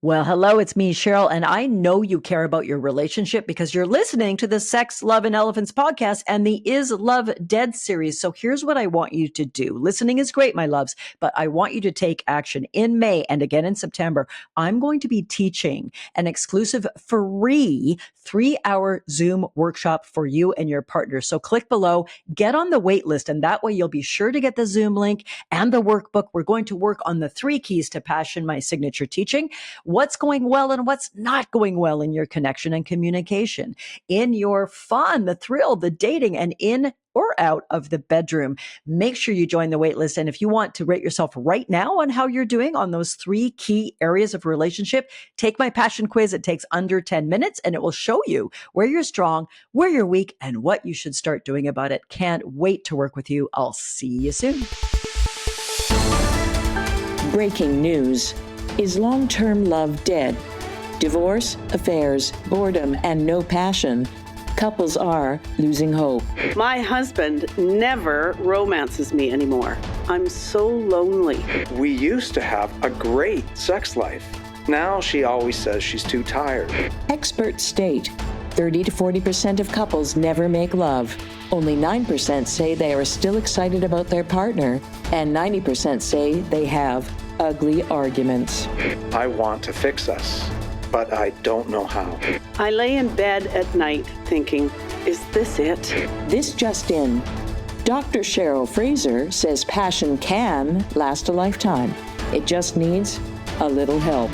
Well, hello, it's me, Cheryl, and I know you care about your relationship because you're listening to the Sex, Love, and Elephants podcast and the Is Love Dead series. So here's what I want you to do. Listening is great, my loves, but I want you to take action. In May and again in September, I'm going to be teaching an exclusive free 3-hour Zoom workshop for you and your partner. So click below, get on the wait list, and that way you'll be sure to get the Zoom link and the workbook. We're going to work on the 3 keys to passion, my signature teaching. What's going well and what's not going well in your connection and communication, in your fun, the thrill, the dating, and in or out of the bedroom. Make sure you join the waitlist. And if you want to rate yourself right now on how you're doing on those 3 key areas of relationship, take my passion quiz. It takes under 10 minutes and it will show you where you're strong, where you're weak, and what you should start doing about it. Can't wait to work with you. I'll see you soon. Breaking news. Is long-term love dead? Divorce, affairs, boredom, and no passion. Couples are losing hope. My husband never romances me anymore. I'm so lonely. We used to have a great sex life. Now she always says she's too tired. Experts state 30 to 40% of couples never make love. Only 9% say they are still excited about their partner, and 90% say they have ugly arguments. I want to fix us, but I don't know how. I lay in bed at night thinking, is this it? This just in. Dr. Cheryl Fraser says passion can last a lifetime. It just needs a little help.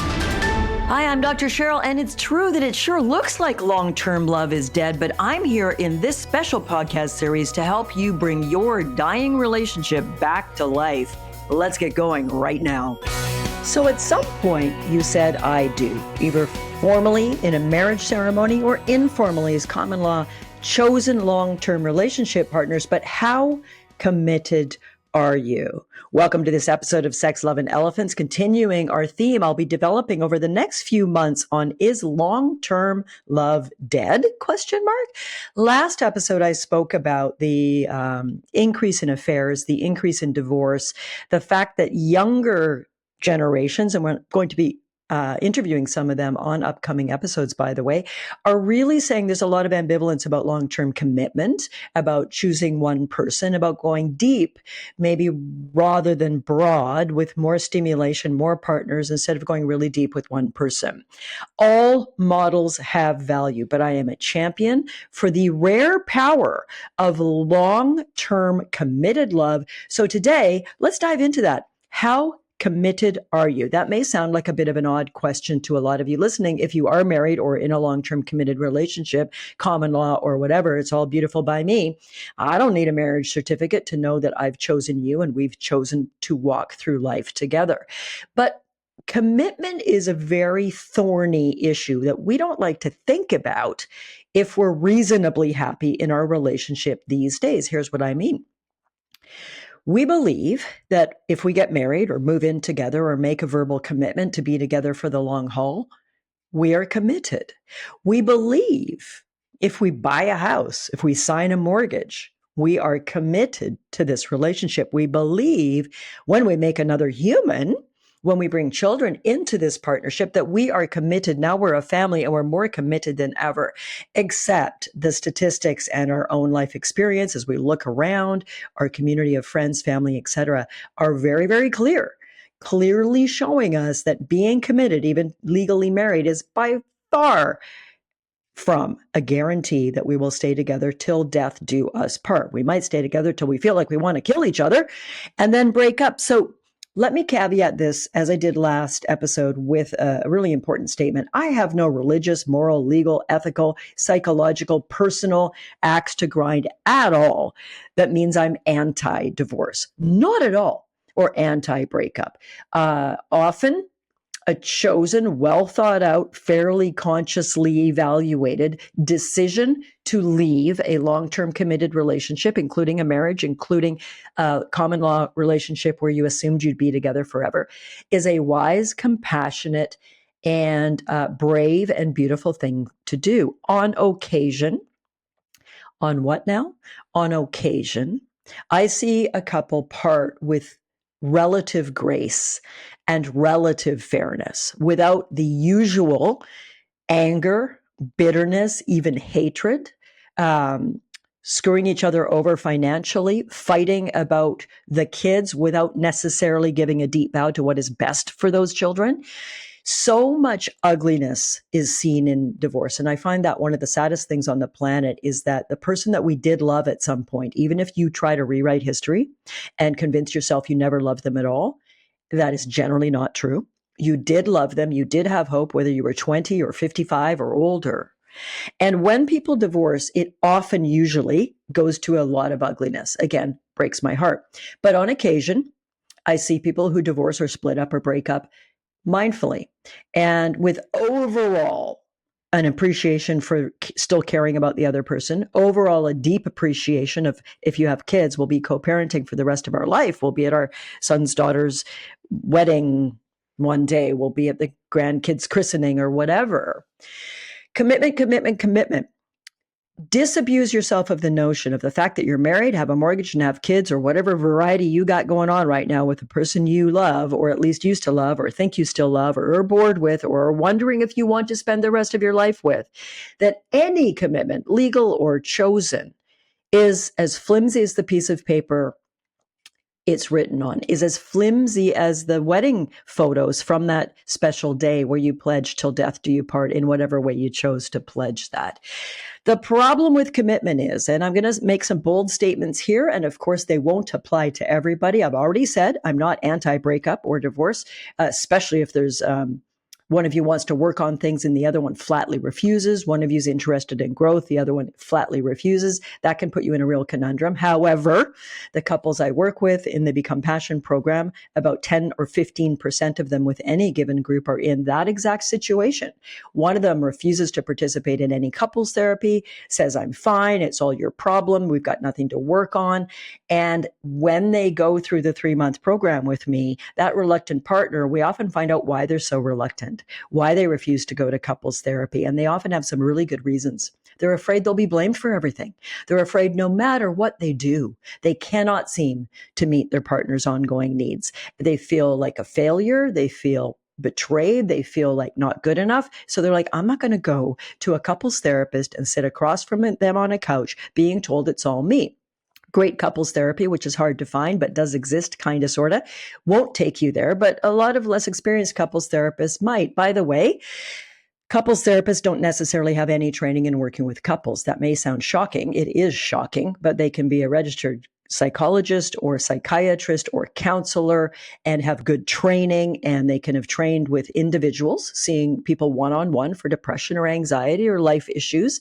Hi, I'm Dr. Cheryl, and it's true that it sure looks like long-term love is dead, but I'm here in this special podcast series to help you bring your dying relationship back to life. Let's get going right now. So at some point, you said, I do, either formally in a marriage ceremony or informally as common law, chosen long-term relationship partners, but how committed are you? Welcome to this episode of Sex, Love, and Elephants. Continuing our theme I'll be developing over the next few months on Is Long-Term Love Dead? ? Last episode, I spoke about the increase in affairs, the increase in divorce, the fact that younger generations, and we're going to be interviewing some of them on upcoming episodes, by the way, are really saying there's a lot of ambivalence about long-term commitment, about choosing one person, about going deep, maybe rather than broad, with more stimulation, more partners, instead of going really deep with one person. All models have value, but I am a champion for the rare power of long-term committed love. So today, let's dive into that. How committed are you? That may sound like a bit of an odd question to a lot of you listening. If you are married or in a long-term committed relationship, common law or whatever, it's all beautiful by me. I don't need a marriage certificate to know that I've chosen you and we've chosen to walk through life together. But commitment is a very thorny issue that we don't like to think about if we're reasonably happy in our relationship these days. Here's what I mean. We believe that if we get married or move in together or make a verbal commitment to be together for the long haul, we are committed. We believe if we buy a house, if we sign a mortgage, we are committed to this relationship. We believe when we make another human, when we bring children into this partnership, that we are committed. Now we're a family and we're more committed than ever, except the statistics and our own life experience as we look around, our community of friends, family, etc., are very, very clearly showing us that being committed, even legally married, is by far from a guarantee that we will stay together till death do us part. We might stay together till we feel like we want to kill each other and then break up. So let me caveat this, as I did last episode, with a really important statement. I have no religious, moral, legal, ethical, psychological, personal axe to grind at all. That means I'm anti-divorce. Not at all. Or anti-breakup. Often, a chosen, well thought out, fairly consciously evaluated decision to leave a long-term committed relationship, including a marriage, including a common law relationship where you assumed you'd be together forever, is a wise, compassionate, and brave and beautiful thing to do. On occasion, on what now? On occasion, I see a couple part with relative grace and relative fairness without the usual anger, bitterness, even hatred, screwing each other over financially, fighting about the kids without necessarily giving a deep vow to what is best for those children. So much ugliness is seen in divorce. And I find that one of the saddest things on the planet is that the person that we did love at some point, even if you try to rewrite history and convince yourself you never loved them at all, that is generally not true. You did love them. You did have hope, whether you were 20 or 55 or older. And when people divorce, it often usually goes to a lot of ugliness. Again, breaks my heart. But on occasion, I see people who divorce or split up or break up mindfully and with overall an appreciation for still caring about the other person, overall a deep appreciation of, if you have kids, we'll be co-parenting for the rest of our life. We'll be at our son's daughter's wedding one day. We'll be at the grandkids' christening or whatever. Commitment, commitment, commitment. Disabuse yourself of the notion of the fact that you're married, have a mortgage, and have kids, or whatever variety you got going on right now with the person you love, or at least used to love, or think you still love, or are bored with, or are wondering if you want to spend the rest of your life with. That any commitment, legal or chosen, is as flimsy as the piece of paper it's written on, is as flimsy as the wedding photos from that special day where you pledged till death do you part in whatever way you chose to pledge that. The problem with commitment is, and I'm going to make some bold statements here, and of course they won't apply to everybody. I've already said I'm not anti-breakup or divorce, especially if there's one of you wants to work on things and the other one flatly refuses. One of you is interested in growth. The other one flatly refuses. That can put you in a real conundrum. However, the couples I work with in the Become Passion program, about 10 or 15% of them with any given group are in that exact situation. One of them refuses to participate in any couples therapy, says, I'm fine. It's all your problem. We've got nothing to work on. And when they go through the 3-month program with me, that reluctant partner, we often find out why they're so reluctant, why they refuse to go to couples therapy. And they often have some really good reasons. They're afraid they'll be blamed for everything. They're afraid no matter what they do, they cannot seem to meet their partner's ongoing needs. They feel like a failure. They feel betrayed. They feel like not good enough. So they're like, I'm not going to go to a couples therapist and sit across from them on a couch being told it's all me. Great couples therapy, which is hard to find, but does exist, kind of, sort of, won't take you there. But a lot of less experienced couples therapists might. By the way, couples therapists don't necessarily have any training in working with couples. That may sound shocking. It is shocking, but they can be a registered psychologist or psychiatrist or counselor and have good training, and they can have trained with individuals, seeing people one-on-one for depression or anxiety or life issues.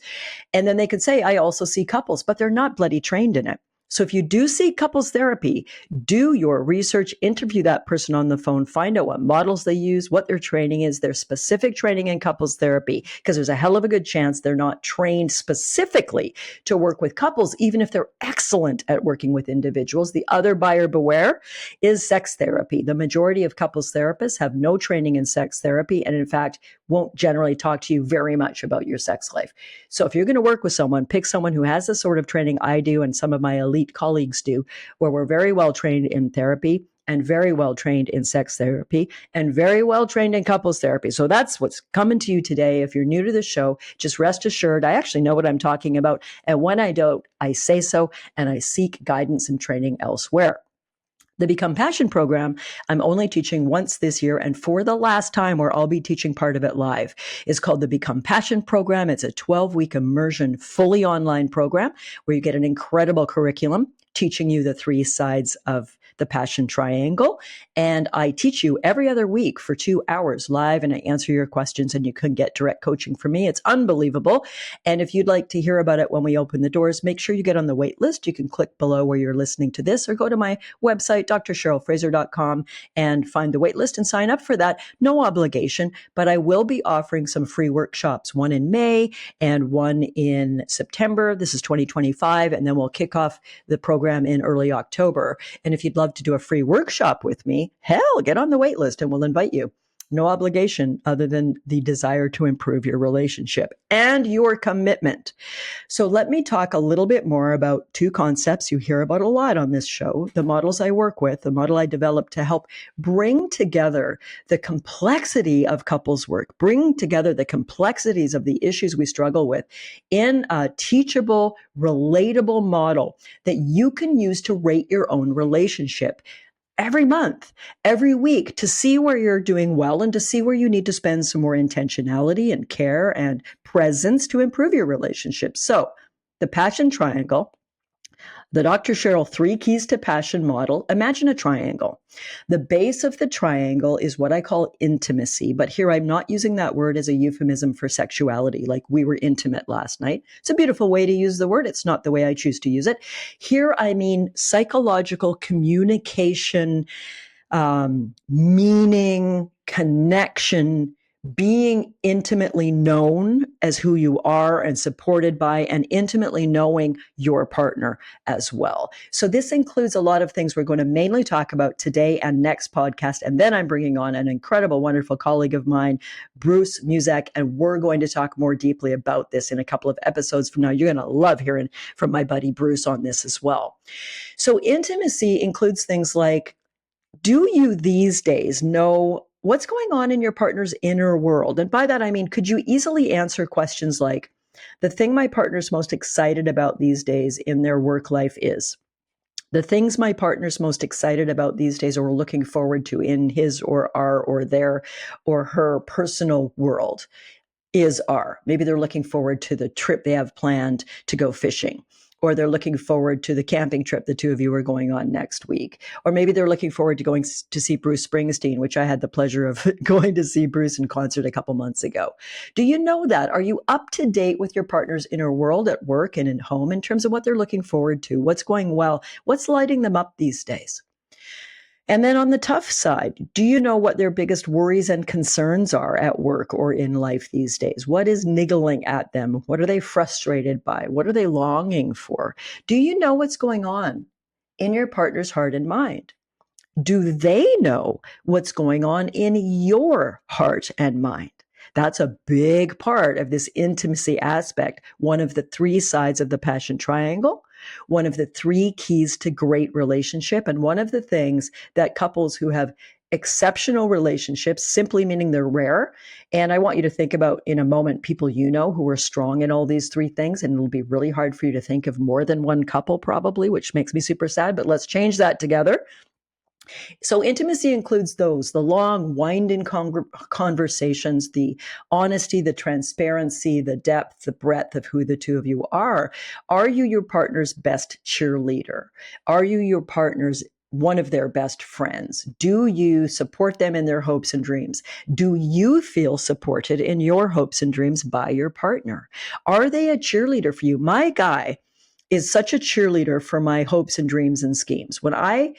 And then they could say, I also see couples, but they're not bloody trained in it. So if you do see couples therapy, do your research, interview that person on the phone, find out what models they use, what their training is, their specific training in couples therapy, because there's a hell of a good chance they're not trained specifically to work with couples, even if they're excellent at working with individuals. The other buyer beware is sex therapy. The majority of couples therapists have no training in sex therapy, and in fact, won't generally talk to you very much about your sex life. So if you're going to work with someone, pick someone who has the sort of training I do and some of my elite colleagues do, where we're very well trained in therapy and very well trained in sex therapy and very well trained in couples therapy. So that's what's coming to you today. If you're new to the show, just rest assured, I actually know what I'm talking about. And when I don't, I say so, and I seek guidance and training elsewhere. The Become Passion program, I'm only teaching once this year, and for the last time, where I'll be teaching part of it live, is called the Become Passion program. It's a 12-week immersion, fully online program where you get an incredible curriculum teaching you the 3 sides of the passion triangle. And I teach you every other week for 2 hours live, and I answer your questions, and you can get direct coaching from me. It's unbelievable. And if you'd like to hear about it when we open the doors, make sure you get on the wait list. You can click below where you're listening to this, or go to my website, drcherylfraser.com, and find the wait list and sign up for that. No obligation, but I will be offering some free workshops, one in May and one in September. This is 2025, and then we'll kick off the program in early October. And if you'd love to do a free workshop with me, hell, get on the wait list and we'll invite you. no obligation other than the desire to improve your relationship and your commitment. So let me talk a little bit more about two concepts you hear about a lot on this show, the models I work with, the model I developed to help bring together the complexity of couples work, bring together the complexities of the issues we struggle with in a teachable, relatable model that you can use to rate your own relationship every month, every week, to see where you're doing well and to see where you need to spend some more intentionality and care and presence to improve your relationship. So the passion triangle, the Dr. Cheryl 3 Keys to Passion model, imagine a triangle. The base of the triangle is what I call intimacy, but here I'm not using that word as a euphemism for sexuality, like we were intimate last night. It's a beautiful way to use the word. It's not the way I choose to use it. Here I mean psychological communication, meaning, connection, being intimately known as who you are and supported by, and intimately knowing your partner as well. So this includes a lot of things we're going to mainly talk about today and next podcast. And then I'm bringing on an incredible, wonderful colleague of mine, Bruce Muzak, and we're going to talk more deeply about this in a couple of episodes from now. You're going to love hearing from my buddy Bruce on this as well. So intimacy includes things like, do you these days know what's going on in your partner's inner world? And by that, I mean, could you easily answer questions like, the thing my partner's most excited about these days in their work life is, the things my partner's most excited about these days or looking forward to in his or our or their or her personal world are. Maybe they're looking forward to the trip they have planned to go fishing, or they're looking forward to the camping trip the two of you are going on next week. Or maybe they're looking forward to going to see Bruce Springsteen, which I had the pleasure of going to see Bruce in concert a couple months ago. Do you know that? Are you up to date with your partner's inner world at work and at home in terms of what they're looking forward to? What's going well? What's lighting them up these days? And then on the tough side, do you know what their biggest worries and concerns are at work or in life these days? What is niggling at them? What are they frustrated by? What are they longing for? Do you know what's going on in your partner's heart and mind? Do they know what's going on in your heart and mind? That's a big part of this intimacy aspect, one of the three sides of the passion triangle, one of the three keys to great relationship, and one of the things that couples who have exceptional relationships, simply meaning they're rare. And I want you to think about in a moment people you know who are strong in all these three things, and it'll be really hard for you to think of more than one couple probably, which makes me super sad, but let's change that together. So intimacy includes those, the long, winding conversations, the honesty, the transparency, the depth, the breadth of who the two of you are. Are you your partner's best cheerleader? Are you your partner's one of their best friends? Do you support them in their hopes and dreams? Do you feel supported in your hopes and dreams by your partner? Are they a cheerleader for you? My guy is such a cheerleader for my hopes and dreams and schemes. When I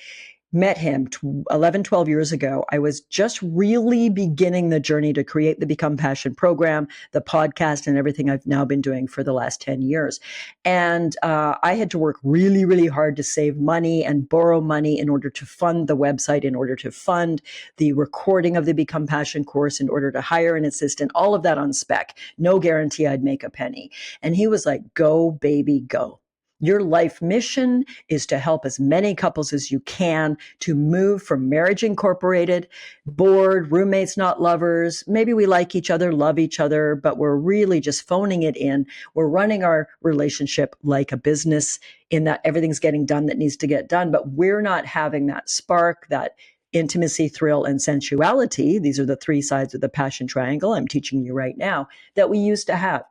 met him 11, 12 years ago, I was just really beginning the journey to create the Become Passion program, the podcast, and everything I've now been doing for the last 10 years. And I had to work really, really hard to save money and borrow money in order to fund the website, in order to fund the recording of the Become Passion course, in order to hire an assistant, all of that on spec. No guarantee I'd make a penny. And he was like, go, baby, go. Your life mission is to help as many couples as you can to move from marriage incorporated, bored, roommates, not lovers. Maybe we like each other, love each other, but we're really just phoning it in. We're running our relationship like a business in that everything's getting done that needs to get done, but we're not having that spark, that intimacy, thrill, and sensuality. These are the three sides of the passion triangle I'm teaching you right now that we used to have.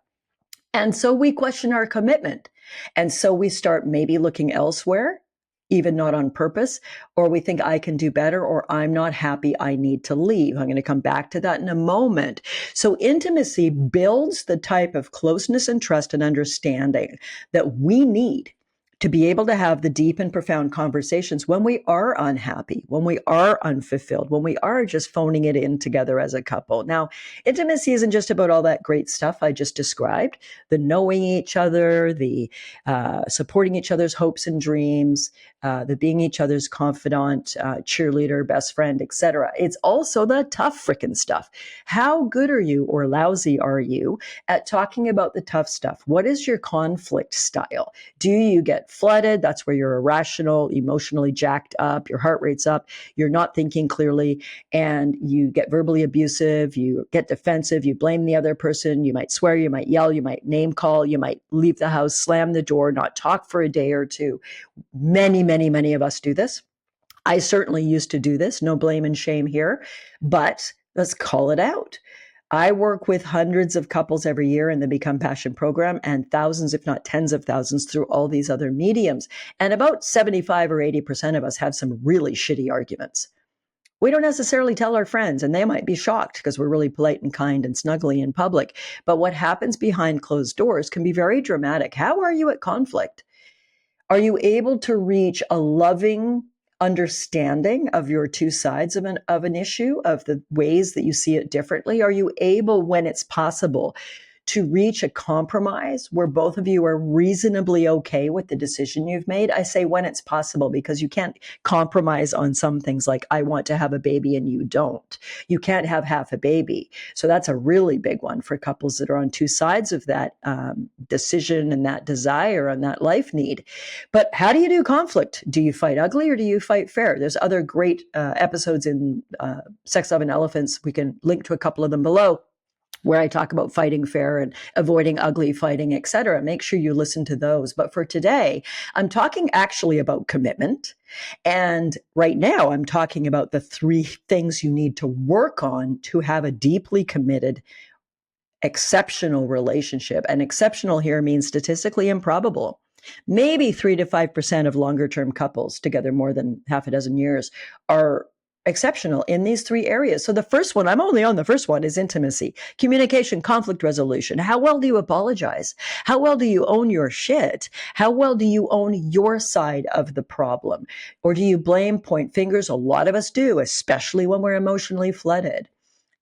And so we question our commitment. And so we start maybe looking elsewhere, even not on purpose, or we think I can do better, or I'm not happy, I need to leave. I'm going to come back to that in a moment. So intimacy builds the type of closeness and trust and understanding that we need to be able to have the deep and profound conversations when we are unhappy, when we are unfulfilled, when we are just phoning it in together as a couple. Now, intimacy isn't just about all that great stuff I just described, the knowing each other, the supporting each other's hopes and dreams, the being each other's confidant, cheerleader, best friend, etc. It's also the tough frickin' stuff. How good are you or lousy are you at talking about the tough stuff? What is your conflict style? Do you get flooded? That's where you're irrational, emotionally jacked up, your heart rate's up, you're not thinking clearly, and you get verbally abusive, you get defensive, you blame the other person, you might swear, you might yell, you might name call, you might leave the house, slam the door, not talk for a day or two. Many of us do this. I certainly used to do this. No blame and shame here, but let's call it out. I work with hundreds of couples every year in the Become Passion program and thousands, if not tens of thousands, through all these other mediums. And about 75 or 80% of us have some really shitty arguments. We don't necessarily tell our friends, and they might be shocked because we're really polite and kind and snuggly in public. But what happens behind closed doors can be very dramatic. How are you at conflict? Are you able to reach a loving understanding of your two sides of an issue, of the ways that you see it differently? Are you able, when it's possible, to reach a compromise where both of you are reasonably okay with the decision you've made? I say when it's possible because you can't compromise on some things like I want to have a baby and you don't. You can't have half a baby. So that's a really big one for couples that are on two sides of that decision and that desire and that life need. But how do you do conflict? Do you fight ugly or do you fight fair? There's other great episodes in Sex, Love, and Elephants. We can link to a couple of them below, where I talk about fighting fair and avoiding ugly fighting, etc. Make sure you listen to those. But for today, I'm talking actually about commitment. And right now, I'm talking about the 3 things you need to work on to have a deeply committed, exceptional relationship. And exceptional here means statistically improbable. Maybe 3 to 5% of longer term couples together more than half a dozen years are exceptional in these 3 areas. So the first one, I'm only on the first one, is intimacy, communication, conflict resolution. How well do you apologize? How well do you own your shit? How well do you own your side of the problem? Or do you blame, point fingers? A lot of us do, especially when we're emotionally flooded.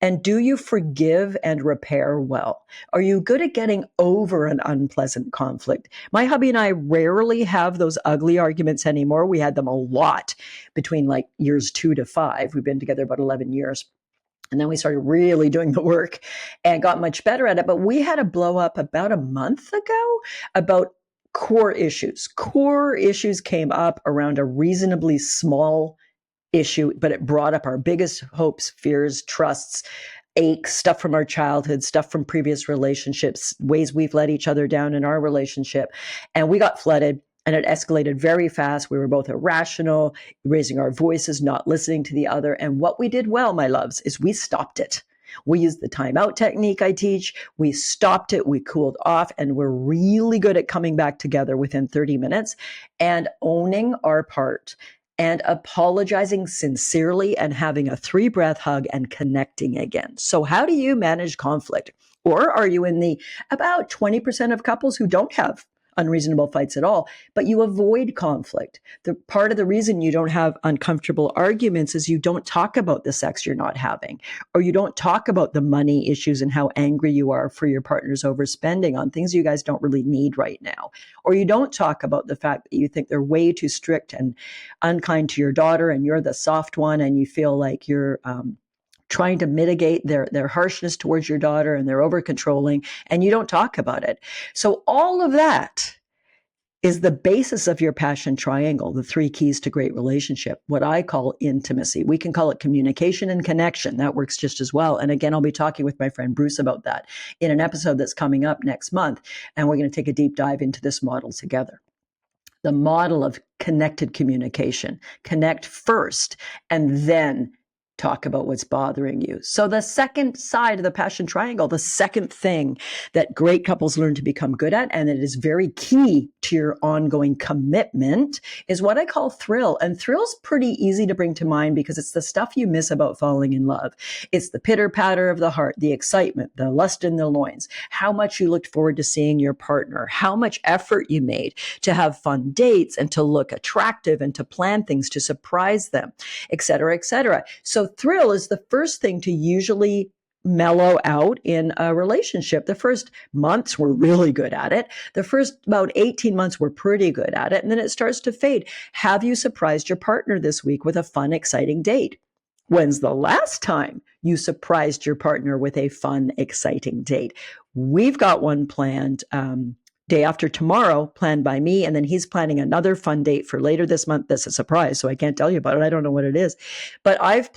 And do you forgive and repair well? Are you good at getting over an unpleasant conflict? My hubby and I rarely have those ugly arguments anymore. We had them a lot between like years 2 to 5. We've been together about 11 years. And then we started really doing the work and got much better at it. But we had a blow up about a month ago about core issues. Core issues came up around a reasonably small issue, but it brought up our biggest hopes, fears, trusts, aches, stuff from our childhood, stuff from previous relationships, ways we've let each other down in our relationship. And we got flooded and it escalated very fast. We were both irrational, raising our voices, not listening to the other. And what we did well, my loves, is we stopped it. We used the timeout technique I teach. We stopped it. We cooled off, and we're really good at coming back together within 30 minutes and owning our part and apologizing sincerely and having a 3-breath hug and connecting again. So how do you manage conflict? Or are you in the about 20% of couples who don't have unreasonable fights at all, but you avoid conflict? The part of the reason you don't have uncomfortable arguments is you don't talk about the sex you're not having, or you don't talk about the money issues and how angry you are for your partner's overspending on things you guys don't really need right now. Or you don't talk about the fact that you think they're way too strict and unkind to your daughter and you're the soft one and you feel like you're trying to mitigate their harshness towards your daughter and they're over controlling and you don't talk about it. So all of that is the basis of your passion triangle, the 3 keys to great relationship, what I call intimacy. We can call it communication and connection. That works just as well. And again, I'll be talking with my friend Bruce about that in an episode that's coming up next month. And we're going to take a deep dive into this model together. The model of connected communication. Connect first and then talk about what's bothering you. So the second side of the passion triangle, the second thing that great couples learn to become good at, and it is very key to your ongoing commitment, is what I call thrill. And thrill's pretty easy to bring to mind because it's the stuff you miss about falling in love. It's the pitter patter of the heart, the excitement, the lust in the loins, how much you looked forward to seeing your partner, how much effort you made to have fun dates and to look attractive and to plan things to surprise them, et cetera, et cetera. So thrill is the first thing to usually mellow out in a relationship. The first months we're really good at it. The first about 18 months we're pretty good at it. And then it starts to fade. Have you surprised your partner this week with a fun, exciting date? When's the last time you surprised your partner with a fun, exciting date? We've got one planned day after tomorrow, planned by me, and then he's planning another fun date for later this month. That's a surprise, so I can't tell you about it. I don't know what it is. But I've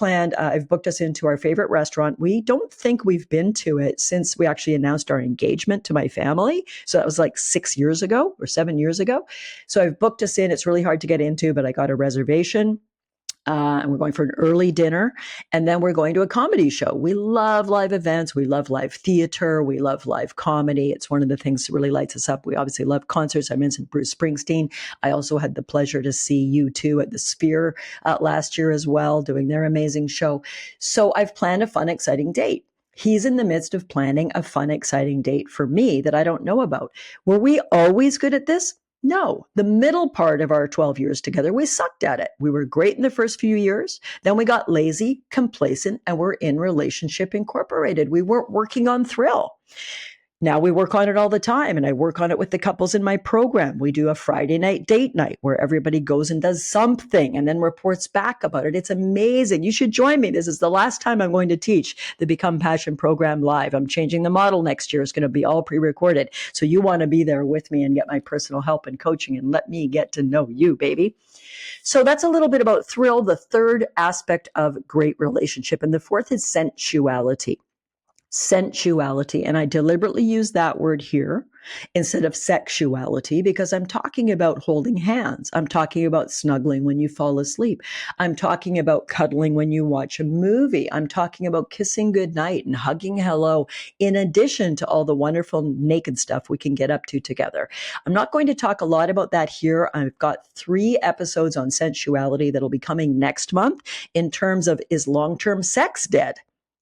booked us into our favorite restaurant. We don't think we've been to it since we actually announced our engagement to my family. So that was like 6 years ago or 7 years ago. So I've booked us in. It's really hard to get into, but I got a reservation. And we're going for an early dinner, and then we're going to a comedy show. We love live events. We love live theater. We love live comedy. It's one of the things that really lights us up. We obviously love concerts. I mentioned Bruce Springsteen. I also had the pleasure to see U2 at the Sphere last year as well, doing their amazing show. So I've planned a fun, exciting date. He's in the midst of planning a fun, exciting date for me that I don't know about. Were we always good at this? No, the middle part of our 12 years together, we sucked at it. We were great in the first few years. Then we got lazy, complacent, and we're in relationship incorporated. We weren't working on thrill. Now we work on it all the time, and I work on it with the couples in my program. We do a Friday night date night where everybody goes and does something and then reports back about it. It's amazing. You should join me. This is the last time I'm going to teach the Become Passion program live. I'm changing the model next year. It's going to be all pre-recorded. So you want to be there with me and get my personal help and coaching and let me get to know you, baby. So that's a little bit about thrill, the third aspect of great relationship. And the fourth is sensuality. Sensuality. And I deliberately use that word here instead of sexuality because I'm talking about holding hands. I'm talking about snuggling when you fall asleep. I'm talking about cuddling when you watch a movie. I'm talking about kissing goodnight and hugging hello, in addition to all the wonderful naked stuff we can get up to together. I'm not going to talk a lot about that here. I've got 3 episodes on sensuality that'll be coming next month in terms of, is long-term sex dead?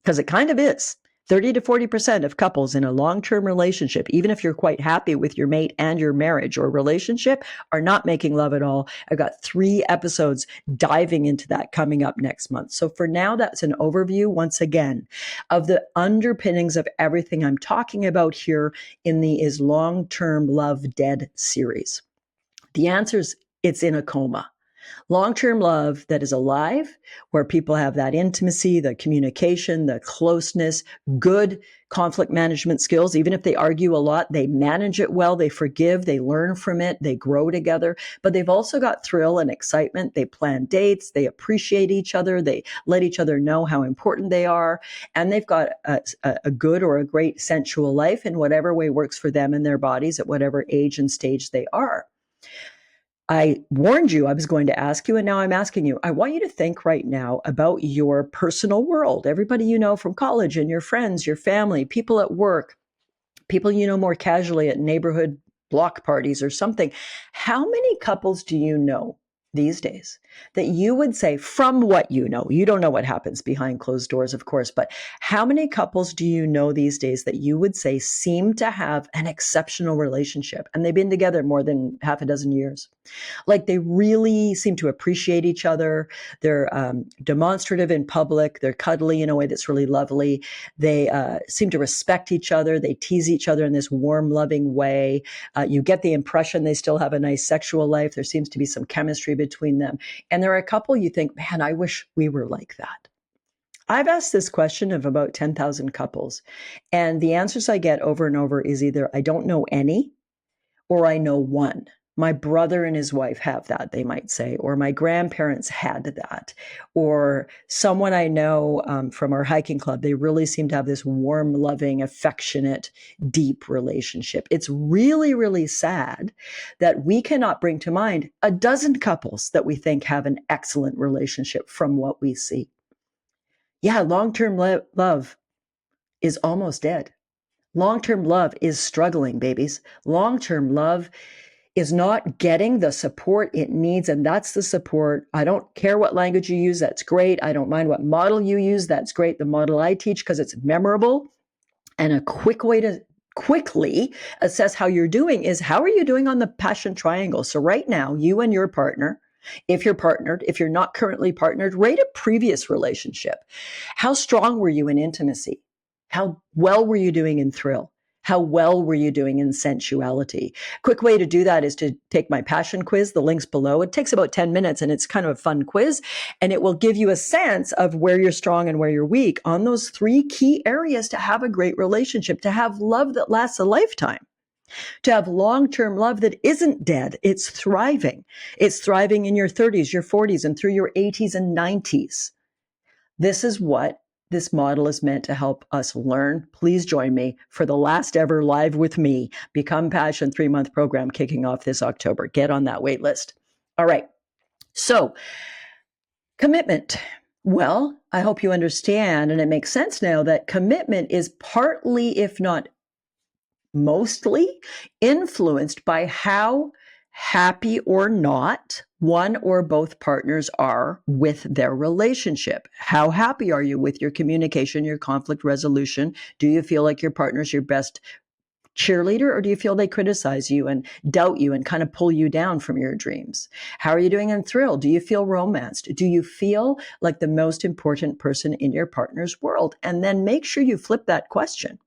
Because it kind of is. 30 to 40% of couples in a long-term relationship, even if you're quite happy with your mate and your marriage or relationship, are not making love at all. I've got 3 episodes diving into that coming up next month. So for now, that's an overview, once again, of the underpinnings of everything I'm talking about here in the Is Long-Term Love Dead series. The answer is it's in a coma. Long-term love that is alive, where people have that intimacy, the communication, the closeness, good conflict management skills. Even if they argue a lot, they manage it well, they forgive, they learn from it, they grow together. But they've also got thrill and excitement. They plan dates, they appreciate each other, they let each other know how important they are, and they've got a good or a great sensual life in whatever way works for them and their bodies at whatever age and stage they are. I warned you I was going to ask you, and now I'm asking you. I want you to think right now about your personal world, everybody you know from college and your friends, your family, people at work, people you know more casually at neighborhood block parties or something. How many couples do you know these days that you would say, from what you don't know what happens behind closed doors, of course, but how many couples do you know these days that you would say seem to have an exceptional relationship and they've been together more than half a dozen years? Like they really seem to appreciate each other. They're demonstrative in public. They're cuddly in a way that's really lovely. They seem to respect each other. They tease each other in this warm, loving way. You get the impression they still have a nice sexual life. There seems to be some chemistry between them. And there are a couple you think, man, I wish we were like that. I've asked this question of about 10,000 couples, and the answers I get over and over is either I don't know any or I know one. My brother and his wife have that, they might say, or my grandparents had that, or someone I know from our hiking club, they really seem to have this warm, loving, affectionate, deep relationship. It's really, really sad that we cannot bring to mind a dozen couples that we think have an excellent relationship from what we see. Yeah, long-term love is almost dead. Long-term love is struggling, babies. Long-term love is not getting the support it needs. And that's the support. I don't care what language you use. That's great. I don't mind what model you use. That's great. The model I teach, because it's memorable and a quick way to quickly assess how you're doing, is how are you doing on the passion triangle? So right now, you and your partner, if you're partnered, if you're not currently partnered, rate a previous relationship. How strong were you in intimacy? How well were you doing in thrill? How well were you doing in sensuality? Quick way to do that is to take my passion quiz. The link's below. It takes about 10 minutes and it's kind of a fun quiz, and it will give you a sense of where you're strong and where you're weak on those 3 key areas to have a great relationship, to have love that lasts a lifetime, to have long-term love that isn't dead. It's thriving. It's thriving in your 30s, your 40s, and through your 80s and 90s. This is what this model is meant to help us learn. Please join me for the last ever Live with Me Become Passion 3-month program kicking off this October. Get on that wait list. All right. So, commitment. Well, I hope you understand, and it makes sense now, that commitment is partly, if not mostly, influenced by how happy or not one or both partners are with their relationship. How happy are you with your communication, your conflict resolution? Do you feel like your partner's your best cheerleader, or do you feel they criticize you and doubt you and kind of pull you down from your dreams? How are you doing in thrill? Do you feel romanced? Do you feel like the most important person in your partner's world? And then make sure you flip that question.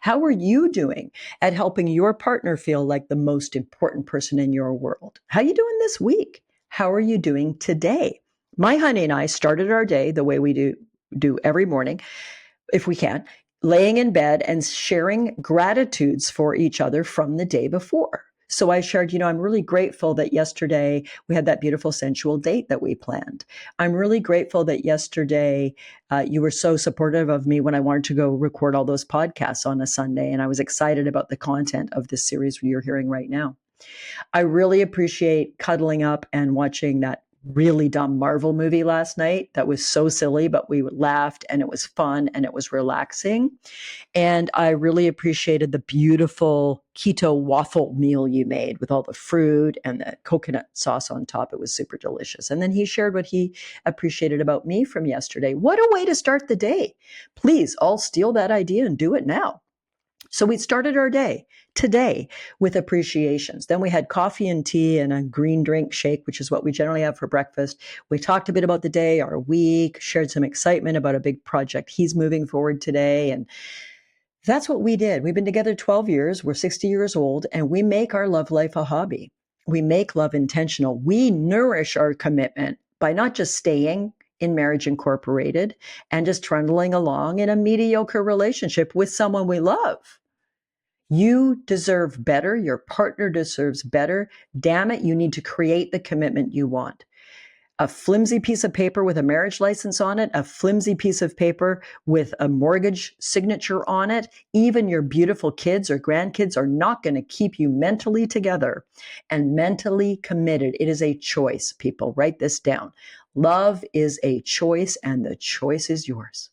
How are you doing at helping your partner feel like the most important person in your world? How are you doing this week? How are you doing today? My honey and I started our day the way we do every morning, if we can, laying in bed and sharing gratitudes for each other from the day before. So I shared, I'm really grateful that yesterday we had that beautiful sensual date that we planned. I'm really grateful that yesterday you were so supportive of me when I wanted to go record all those podcasts on a Sunday. And I was excited about the content of this series you're hearing right now. I really appreciate cuddling up and watching that really dumb Marvel movie last night. That was so silly, but we laughed and it was fun and it was relaxing. And I really appreciated the beautiful keto waffle meal you made with all the fruit and the coconut sauce on top. It was super delicious. And then he shared what he appreciated about me from yesterday. What a way to start the day. Please all steal that idea and do it now. So we started our day today with appreciations. Then we had coffee and tea and a green drink shake, which is what we generally have for breakfast. We talked a bit about the day, our week, shared some excitement about a big project he's moving forward today. And that's what we did. We've been together 12 years. We're 60 years old, and we make our love life a hobby. We make love intentional. We nourish our commitment by not just staying in Marriage Incorporated and just trundling along in a mediocre relationship with someone we love. You deserve better. Your partner deserves better. Damn it, you need to create the commitment you want. A flimsy piece of paper with a marriage license on it, a flimsy piece of paper with a mortgage signature on it, even your beautiful kids or grandkids are not going to keep you mentally together and mentally committed. It is a choice, people. Write this down. Love is a choice, and the choice is yours.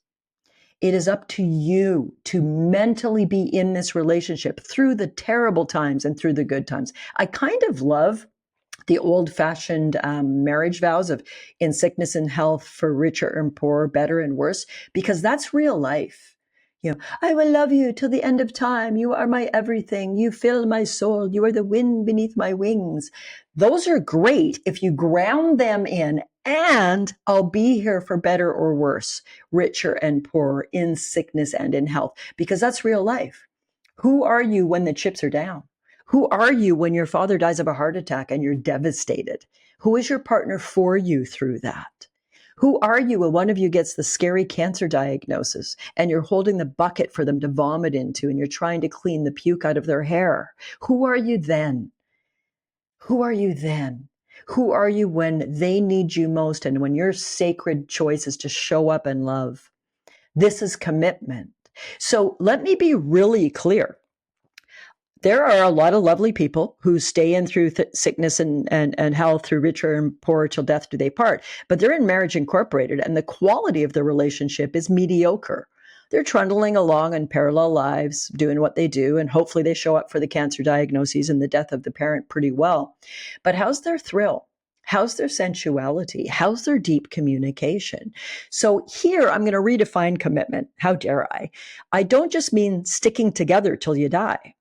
It is up to you to mentally be in this relationship through the terrible times and through the good times. I kind of love the old-fashioned marriage vows of in sickness and health, for richer and poorer, better and worse, because that's real life. I will love you till the end of time. You are my everything. You fill my soul. You are the wind beneath my wings. Those are great if you ground them in, and I'll be here for better or worse, richer and poorer, in sickness and in health, because that's real life. Who are you when the chips are down? Who are you when your father dies of a heart attack and you're devastated? Who is your partner for you through that? Who are you when one of you gets the scary cancer diagnosis and you're holding the bucket for them to vomit into and you're trying to clean the puke out of their hair? Who are you then? Who are you then? Who are you when they need you most and when your sacred choice is to show up and love? This is commitment. So let me be really clear. there are a lot of lovely people who stay in through sickness and health, through richer and poorer till death do they part. But they're in Marriage Incorporated, and the quality of the relationship is mediocre. They're trundling along in parallel lives, doing what they do, and hopefully they show up for the cancer diagnoses and the death of the parent pretty well. But how's their thrill? How's their sensuality? How's their deep communication? So here I'm going to redefine commitment. How dare I? I don't just mean sticking together till you die.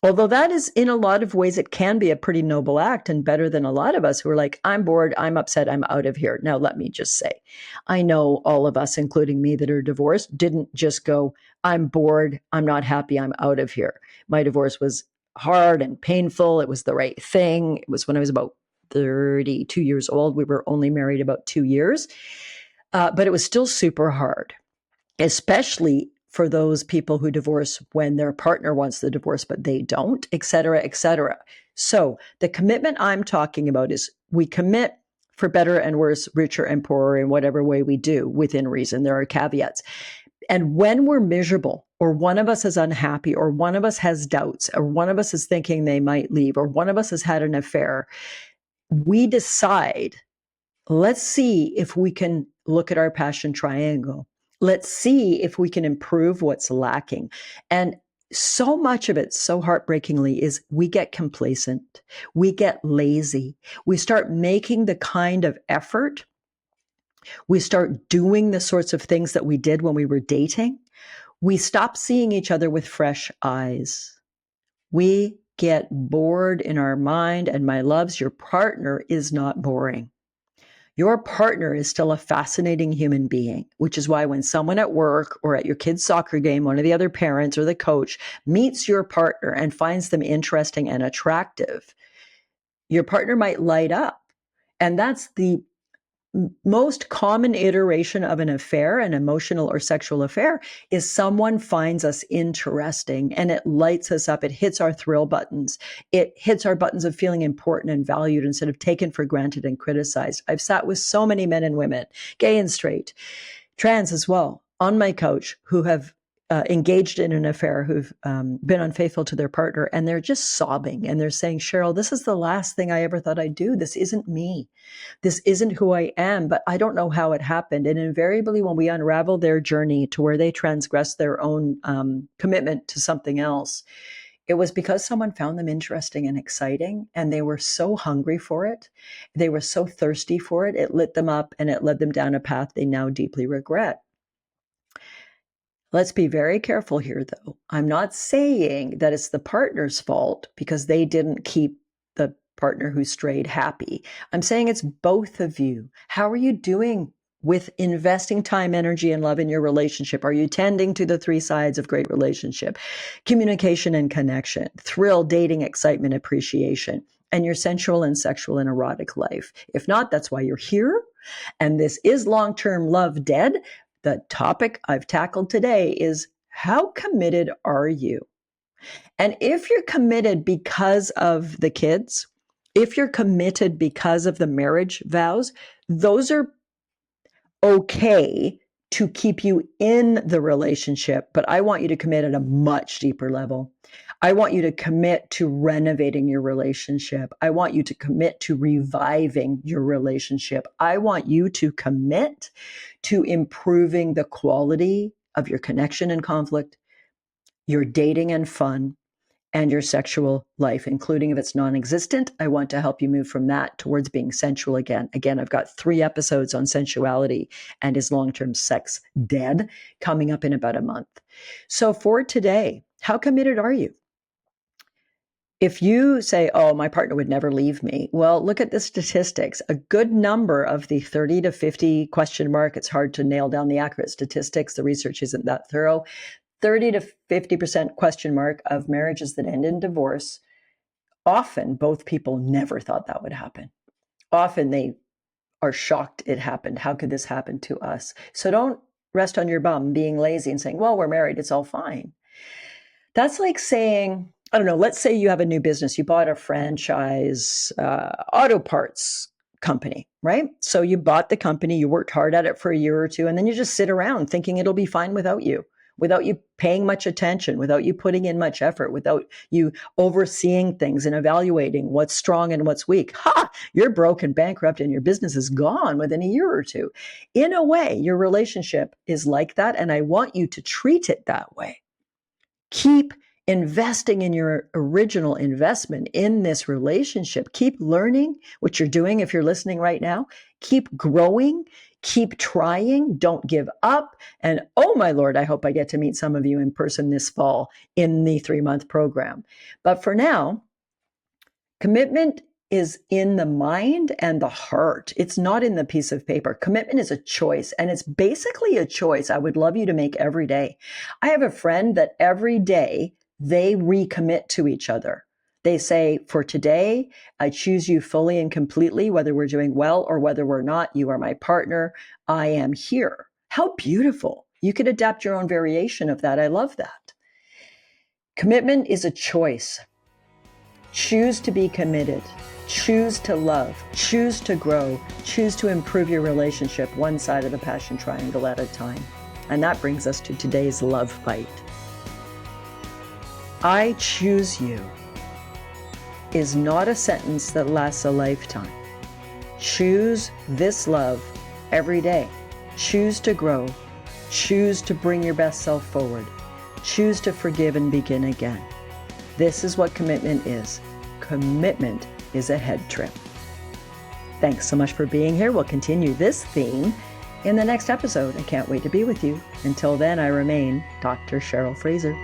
Although that is, in a lot of ways, it can be a pretty noble act and better than a lot of us who are like, I'm bored, I'm upset, I'm out of here. Now, let me just say, I know all of us, including me that are divorced, didn't just go, I'm bored, I'm not happy, I'm out of here. My divorce was hard and painful. It was the right thing. It was when I was about 32 years old. We were only married about 2 years, but it was still super hard, especially for those people who divorce when their partner wants the divorce, but they don't, et cetera, et cetera. So the commitment I'm talking about is we commit for better and worse, richer and poorer in whatever way we do, within reason. There are caveats. And when we're miserable, or one of us is unhappy, or one of us has doubts, or one of us is thinking they might leave, or one of us has had an affair, we decide, let's see if we can look at our passion triangle. Let's see if we can improve what's lacking. And so much of it, so heartbreakingly, is we get complacent. We get lazy. We start making the kind of effort. We start doing the sorts of things that we did when we were dating. We stop seeing each other with fresh eyes. We get bored in our mind. And my loves, your partner is not boring. Your partner is still a fascinating human being, which is why when someone at work or at your kid's soccer game, one of the other parents or the coach meets your partner and finds them interesting and attractive, your partner might light up. And that's the most common iteration of an affair, an emotional or sexual affair, is someone finds us interesting and it lights us up. It hits our thrill buttons. It hits our buttons of feeling important and valued instead of taken for granted and criticized. I've sat with so many men and women, gay and straight, trans as well, on my couch who have engaged in an affair, who've been unfaithful to their partner, and they're just sobbing and they're saying, Cheryl, this is the last thing I ever thought I'd do. This isn't me. This isn't who I am, but I don't know how it happened. And invariably, when we unravel their journey to where they transgress their own commitment to something else, it was because someone found them interesting and exciting, and they were so hungry for it. They were so thirsty for it. It lit them up and it led them down a path they now deeply regret. Let's be very careful here, though. I'm not saying that it's the partner's fault because they didn't keep the partner who strayed happy. I'm saying it's both of you. How are you doing with investing time, energy, and love in your relationship? Are you tending to the 3 sides of great relationship? Communication and connection, thrill, dating, excitement, appreciation, and your sensual and sexual and erotic life. If not, that's why you're here. And this is Long-Term Love Dead. The topic I've tackled today is, how committed are you? And if you're committed because of the kids, if you're committed because of the marriage vows, those are okay to keep you in the relationship. But I want you to commit at a much deeper level. I want you to commit to renovating your relationship. I want you to commit to reviving your relationship. I want you to commit to improving the quality of your connection and conflict, your dating and fun, and your sexual life, including if it's non-existent. I want to help you move from that towards being sensual again. Again, I've got 3 episodes on sensuality and is long-term sex dead coming up in about a month. So for today, how committed are you? If you say, oh, my partner would never leave me, well, look at the statistics. A good number of the 30 to 50 question mark, it's hard to nail down the accurate statistics. The research isn't that thorough. 30 to 50% question mark of marriages that end in divorce, often both people never thought that would happen. Often they are shocked it happened. How could this happen to us? So don't rest on your bum being lazy and saying, well, we're married, it's all fine. That's like saying, I don't know, let's say you have a new business. You bought a franchise auto parts company, right? So you bought the company, you worked hard at it for a year or two, and then you just sit around thinking it'll be fine without you. without you paying much attention, without you putting in much effort, without you overseeing things and evaluating what's strong and what's weak. Ha! You're broken, bankrupt, and your business is gone within a year or two. In a way, your relationship is like that, and I want you to treat it that way. Keep investing in your original investment in this relationship. Keep learning what you're doing if you're listening right now. Keep growing. Keep trying. Don't give up. And oh my Lord, I hope I get to meet some of you in person this fall in the 3-month program. But for now, commitment is in the mind and the heart. It's not in the piece of paper. Commitment is a choice, and it's basically a choice I would love you to make every day. I have a friend that every day they recommit to each other. They say, for today, I choose you fully and completely, whether we're doing well or whether we're not. You are my partner. I am here. How beautiful. You could adapt your own variation of that. I love that. Commitment is a choice. Choose to be committed. Choose to love. Choose to grow. Choose to improve your relationship one side of the passion triangle at a time. And that brings us to today's love bite. I choose you is not a sentence that lasts a lifetime. Choose this love every day. Choose to grow. Choose to bring your best self forward. Choose to forgive and begin again. This is what commitment is. Commitment is a head trip. Thanks so much for being here. We'll continue this theme in the next episode. I can't wait to be with you. Until then, I remain Dr. Cheryl Fraser.